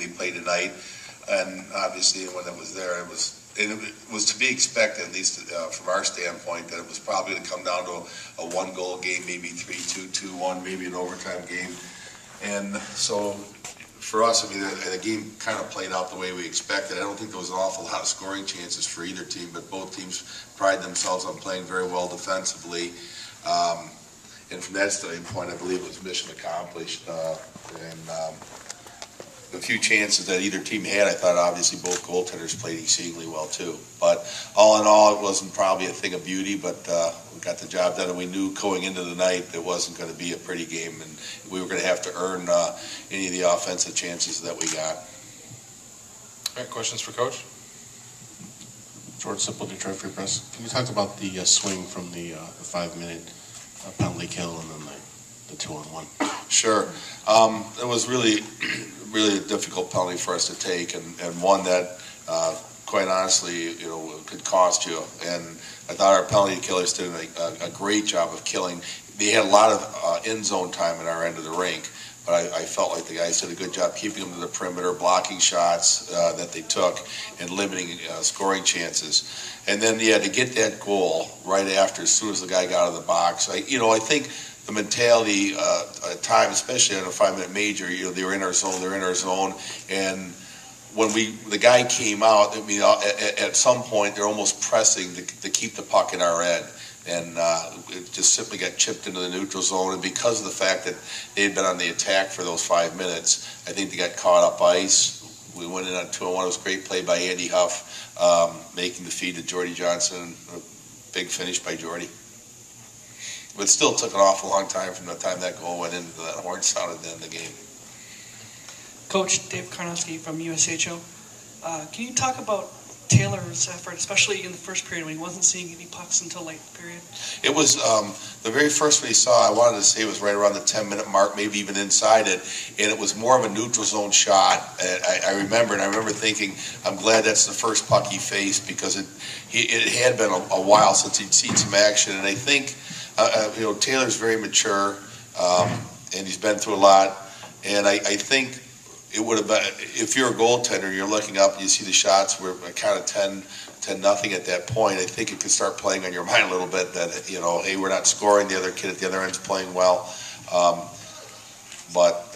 they played tonight. And obviously, when it was there, it was to be expected, at least from our standpoint, that it was probably going to come down to a one-goal game, maybe 3-2, 2-1, maybe an overtime game. And so for us, I mean, the game kind of played out the way we expected. I don't think there was an awful lot of scoring chances for either team, but both teams pride themselves on playing very well defensively. And from that standpoint, I believe it was mission accomplished. The few chances that either team had, I thought obviously both goaltenders played exceedingly well too. But all in all, it wasn't probably a thing of beauty, but we got the job done, and we knew going into the night it wasn't going to be a pretty game, and we were going to have to earn any of the offensive chances that we got. All right, questions for Coach? George Sipple, Detroit Free Press. Can you talk about the swing from the 5-minute penalty kill and then the 2-on-1? Sure. It was really a difficult penalty for us to take, and one that, quite honestly, could cost you. And I thought our penalty killers did a great job of killing. They had a lot of end zone time in our end of the rink, but I felt like the guys did a good job keeping them to the perimeter, blocking shots that they took, and limiting scoring chances. And then, to get that goal right after, as soon as the guy got out of the box, I think the mentality at times, especially in a 5-minute major, they were in our zone, and when the guy came out, I mean, at some point they're almost pressing to keep the puck in our end, and it just simply got chipped into the neutral zone. And because of the fact that they had been on the attack for those 5 minutes, I think they got caught up ice. We went in on 2-on-1. It was a great play by Andy Huff, making the feed to Jordy Johnson. A big finish by Jordy. But it still took an awful long time from the time that goal went into that horn sounded in the game. Coach Dave Karnowski from USHO. Can you talk about Taylor's effort, especially in the first period when he wasn't seeing any pucks until late period? It was the very first one he saw, I wanted to say it was right around the 10-minute mark, maybe even inside it, and it was more of a neutral zone shot. I remember thinking, I'm glad that's the first puck he faced, because it had been a while since he'd seen some action, and I think Taylor's very mature, and he's been through a lot. And I think it would have been, if you're a goaltender, you're looking up and you see the shots were kind of 10-0 at that point. I think it could start playing on your mind a little bit that, hey, we're not scoring. The other kid at the other end's playing well. But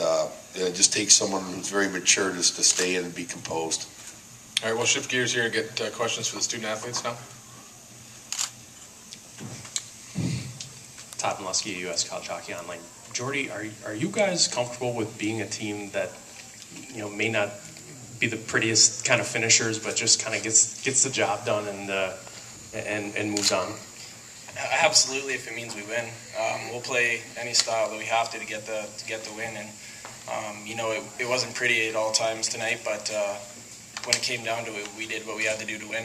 it just takes someone who's very mature just to stay in and be composed. All right, we'll shift gears here and get questions for the student athletes now. Todd Muskey, U.S. College Hockey Online. Jordy, are you guys comfortable with being a team that, may not be the prettiest kind of finishers, but just kind of gets the job done and moves on? Absolutely, if it means we win, we'll play any style that we have to get the win. And it wasn't pretty at all times tonight, but when it came down to it, we did what we had to do to win.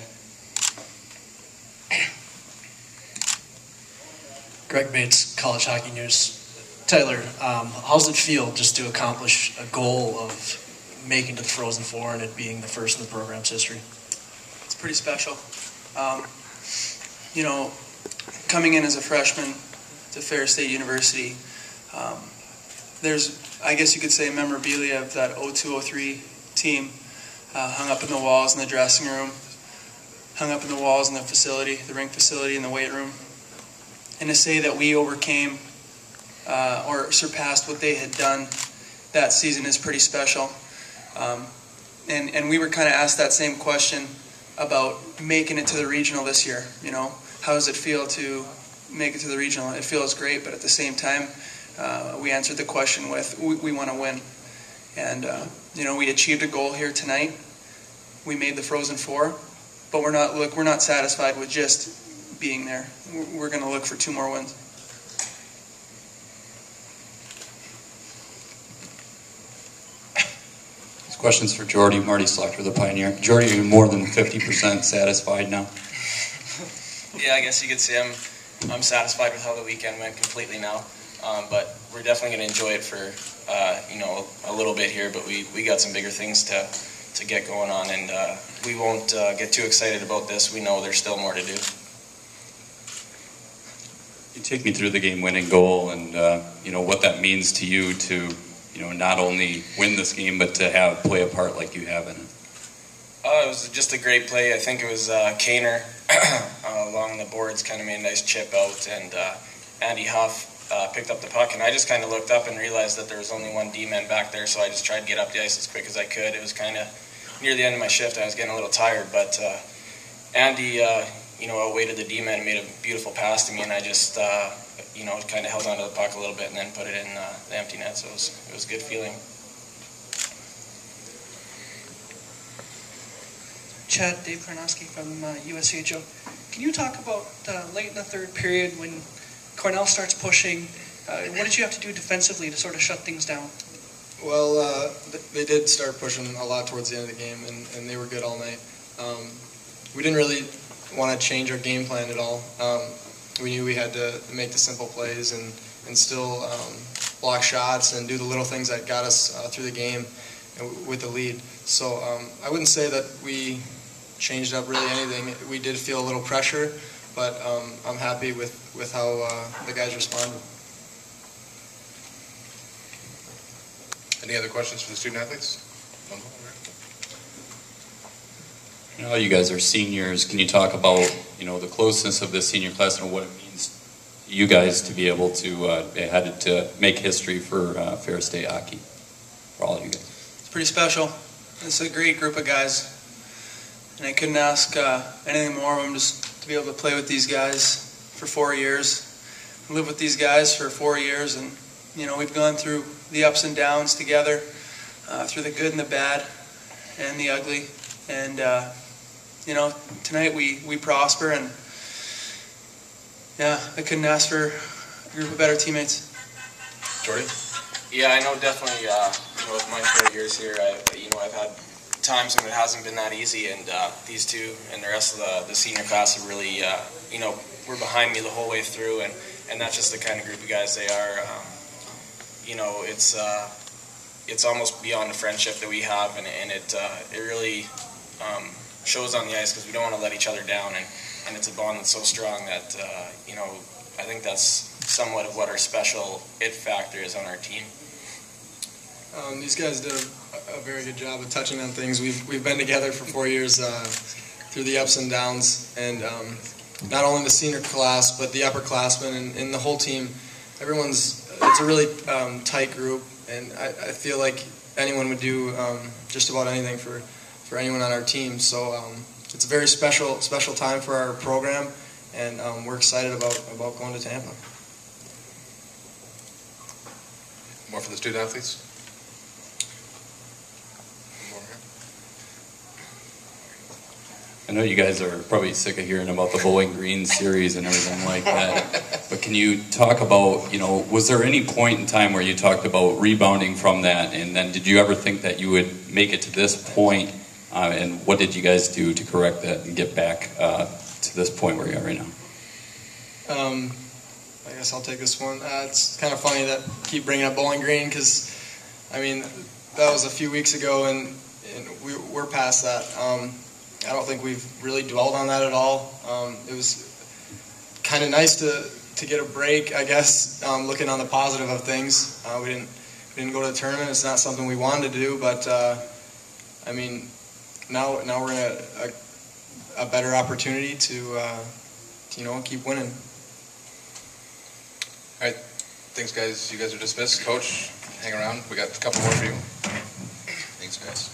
Greg Bates, College Hockey News. Tyler, how's it feel just to accomplish a goal of making to the Frozen Four and it being the first in the program's history? It's pretty special. Coming in as a freshman to Ferris State University, there's, I guess you could say, memorabilia of that 02-03 team hung up in the walls in the dressing room, hung up in the walls in the facility, the rink facility, in the weight room. And to say that we overcame or surpassed what they had done that season is pretty special. And we were kind of asked that same question about making it to the regional this year. How does it feel to make it to the regional? It feels great, but at the same time, we answered the question with, we want to win. And, we achieved a goal here tonight. We made the Frozen Four, but we're not satisfied with just being there. We're going to look for 2 more wins. These questions for Jordy. Marty Slaughter, the Pioneer. Jordy, are you more than 50% satisfied now? Yeah, I guess you could say I'm satisfied with how the weekend went completely now. But we're definitely going to enjoy it for a little bit here. But we got some bigger things to get going on, and we won't get too excited about this. We know there's still more to do. You take me through the game-winning goal and what that means to you to not only win this game, but to play a part like you have in it? It was just a great play. I think it was Kaner along the boards kind of made a nice chip out, and Andy Huff picked up the puck, and I just kind of looked up and realized that there was only one D-man back there, so I just tried to get up the ice as quick as I could. It was kind of near the end of my shift. I was getting a little tired, but Andy, outweighted the D-man and made a beautiful pass to me, and I just, kind of held onto the puck a little bit and then put it in the empty net, so it was a good feeling. Chad, Dave Karnowski from USCHO. Can you talk about late in the third period when Cornell starts pushing? What did you have to do defensively to sort of shut things down? Well, they did start pushing a lot towards the end of the game, and they were good all night. We didn't really want to change our game plan at all. We knew we had to make the simple plays and still block shots and do the little things that got us through the game with the lead. So I wouldn't say that we changed up really anything. We did feel a little pressure, but I'm happy with how the guys responded. Any other questions for the student athletes? You guys are seniors. Can you talk about, the closeness of the senior class and what it means to you guys to be able to headed to make history for Ferris State hockey, for all of you guys? It's pretty special. It's a great group of guys, and I couldn't ask anything more of them, just to be able to play with these guys for 4 years, live with these guys for 4 years, and we've gone through the ups and downs together, through the good and the bad and the ugly, and tonight we prosper, and I couldn't ask for a group of better teammates. Jordy? Yeah, I know definitely. With my 4 years here, I've had times when it hasn't been that easy, and these two and the rest of the senior class have really, were behind me the whole way through, and that's just the kind of group of guys they are. It's almost beyond the friendship that we have, and it really shows on the ice because we don't want to let each other down, and it's a bond that's so strong that I think that's somewhat of what our special it factor is on our team. These guys did a very good job of touching on things. We've been together for 4 years through the ups and downs, and not only the senior class but the upperclassmen and the whole team. It's a really tight group, and I feel like anyone would do just about anything for anyone on our team. So it's a very special time for our program, and we're excited about going to Tampa. More for the student athletes? I know you guys are probably sick of hearing about the Bowling Green series and everything like that, but can you talk about, was there any point in time where you talked about rebounding from that, and then did you ever think that you would make it to this point, and what did you guys do to correct that and get back to this point where you are right now? I guess I'll take this one. It's kind of funny that you keep bringing up Bowling Green because, that was a few weeks ago, and we're past that. I don't think we've really dwelled on that at all. It was kind of nice to get a break, I guess, looking on the positive of things. We didn't go to the tournament. It's not something we wanted to do, but now we're in a better opportunity to keep winning. All right, thanks, guys. You guys are dismissed. Coach, hang around. We got a couple more for you. Thanks, guys.